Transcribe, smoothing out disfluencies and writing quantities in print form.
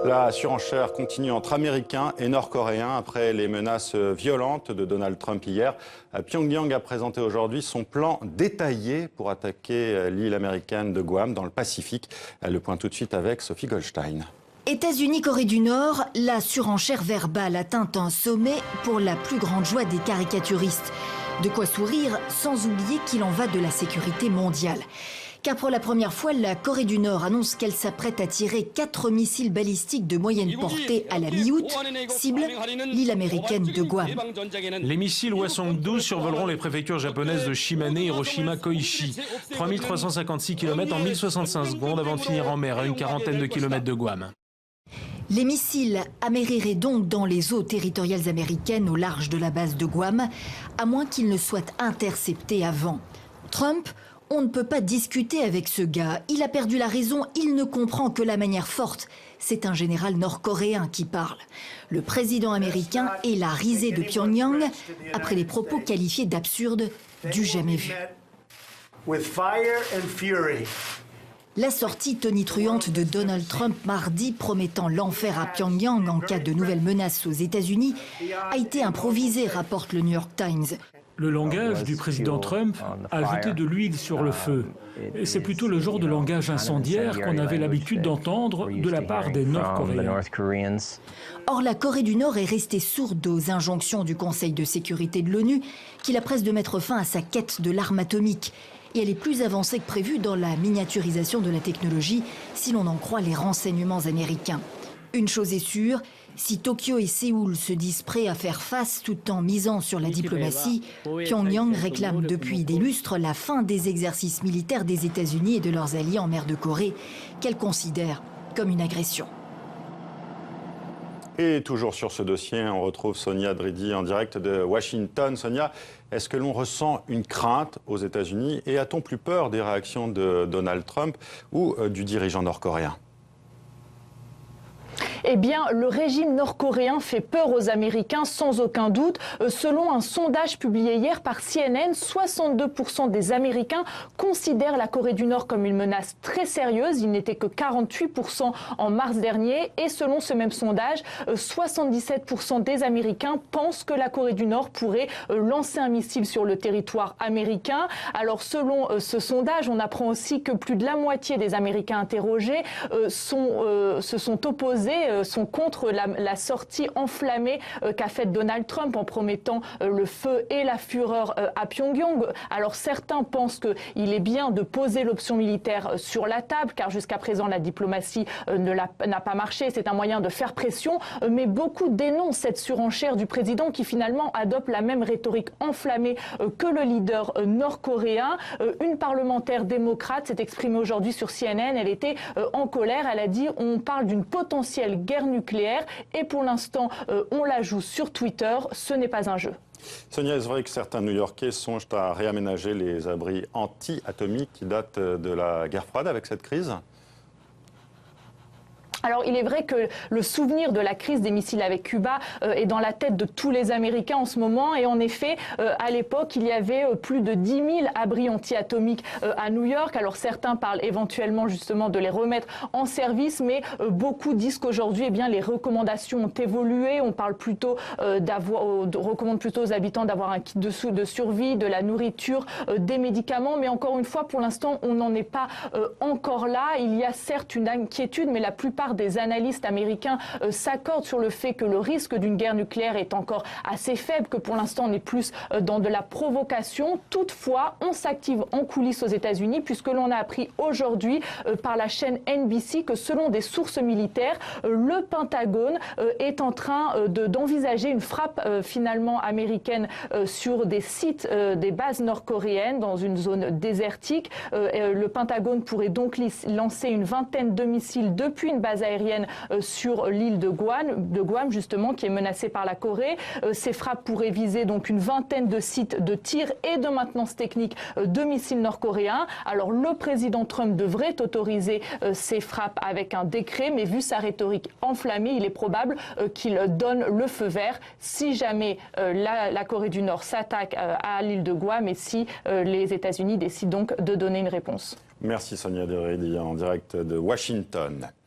La surenchère continue entre Américains et Nord-Coréens après les menaces violentes de Donald Trump hier. Pyongyang a présenté aujourd'hui son plan détaillé pour attaquer l'île américaine de Guam dans le Pacifique. Le point tout de suite avec Sophie Goldstein. États-Unis, Corée du Nord, la surenchère verbale atteint un sommet pour la plus grande joie des caricaturistes. De quoi sourire, sans oublier qu'il en va de la sécurité mondiale. Car pour la première fois, la Corée du Nord annonce qu'elle s'apprête à tirer 4 missiles balistiques de moyenne portée à la mi-août, cible l'île américaine de Guam. Les missiles Hwasong-12 survoleront les préfectures japonaises de Shimane, Hiroshima, Koichi. 3356 km en 1065 secondes avant de finir en mer à une quarantaine de kilomètres de Guam. Les missiles amériraient donc dans les eaux territoriales américaines au large de la base de Guam, à moins qu'ils ne soient interceptés avant. Trump, on ne peut pas discuter avec ce gars. Il a perdu la raison, il ne comprend que la manière forte. C'est un général nord-coréen qui parle. Le président américain est la risée de Pyongyang après les propos qualifiés d'absurdes du jamais vu. La sortie tonitruante de Donald Trump mardi promettant l'enfer à Pyongyang en cas de nouvelles menaces aux États-Unis a été improvisée, rapporte le New York Times. Le langage du président Trump a jeté de l'huile sur le feu. Et c'est plutôt le genre de langage incendiaire qu'on avait l'habitude d'entendre de la part des Nord-Coréens. Or, la Corée du Nord est restée sourde aux injonctions du Conseil de sécurité de l'ONU qui la presse de mettre fin à sa quête de l'arme atomique. Et elle est plus avancée que prévu dans la miniaturisation de la technologie, si l'on en croit les renseignements américains. Une chose est sûre, si Tokyo et Séoul se disent prêts à faire face tout en misant sur la diplomatie, Pyongyang réclame depuis des lustres la fin des exercices militaires des États-Unis et de leurs alliés en mer de Corée, qu'elle considère comme une agression. Et toujours sur ce dossier, on retrouve Sonia Dridi en direct de Washington. Sonia, est-ce que l'on ressent une crainte aux États-Unis et a-t-on plus peur des réactions de Donald Trump ou du dirigeant nord-coréen ? Eh bien, le régime nord-coréen fait peur aux Américains sans aucun doute. Selon un sondage publié hier par CNN, 62% des Américains considèrent la Corée du Nord comme une menace très sérieuse. Il n'était que 48% en mars dernier. Et selon ce même sondage, 77% des Américains pensent que la Corée du Nord pourrait lancer un missile sur le territoire américain. Alors, selon ce sondage, on apprend aussi que plus de la moitié des Américains interrogés se sont opposés, sont contre la sortie enflammée qu'a faite Donald Trump en promettant le feu et la fureur à Pyongyang. Alors certains pensent qu'il est bien de poser l'option militaire sur la table, car jusqu'à présent la diplomatie n'a pas marché, c'est un moyen de faire pression, mais beaucoup dénoncent cette surenchère du président qui finalement adopte la même rhétorique enflammée que le leader nord-coréen. Une parlementaire démocrate s'est exprimée aujourd'hui sur CNN, elle était en colère, elle a dit on parle d'une potentielle guerre nucléaire et pour l'instant on la joue sur Twitter, ce n'est pas un jeu. Sonia, est-ce vrai que certains New-Yorkais songent à réaménager les abris anti-atomiques qui datent de la guerre froide avec cette crise ? Alors, il est vrai que le souvenir de la crise des missiles avec Cuba est dans la tête de tous les Américains en ce moment. Et en effet, à l'époque, il y avait plus de 10 000 abris anti-atomiques à New York. Alors, certains parlent éventuellement justement de les remettre en service, mais beaucoup disent qu'aujourd'hui, eh bien, les recommandations ont évolué. On parle plutôt recommande plutôt aux habitants d'avoir un kit de survie, de la nourriture, des médicaments. Mais encore une fois, pour l'instant, on n'en est pas encore là. Il y a certes une inquiétude, mais la plupart des analystes américains s'accordent sur le fait que le risque d'une guerre nucléaire est encore assez faible, que pour l'instant on est plus dans de la provocation. Toutefois, on s'active en coulisses aux États-Unis puisque l'on a appris aujourd'hui par la chaîne NBC que selon des sources militaires, le Pentagone est en train d'envisager une frappe finalement américaine sur des sites, des bases nord-coréennes dans une zone désertique. Le Pentagone pourrait donc lancer une vingtaine de missiles depuis une base aérienne sur l'île de Guam justement, qui est menacée par la Corée. Ces frappes pourraient viser donc une vingtaine de sites de tir et de maintenance technique de missiles nord-coréens. Alors le président Trump devrait autoriser ces frappes avec un décret, mais vu sa rhétorique enflammée, il est probable qu'il donne le feu vert si jamais la Corée du Nord s'attaque à l'île de Guam et si les États-Unis décident donc de donner une réponse. Merci Sonia Dridi en direct de Washington.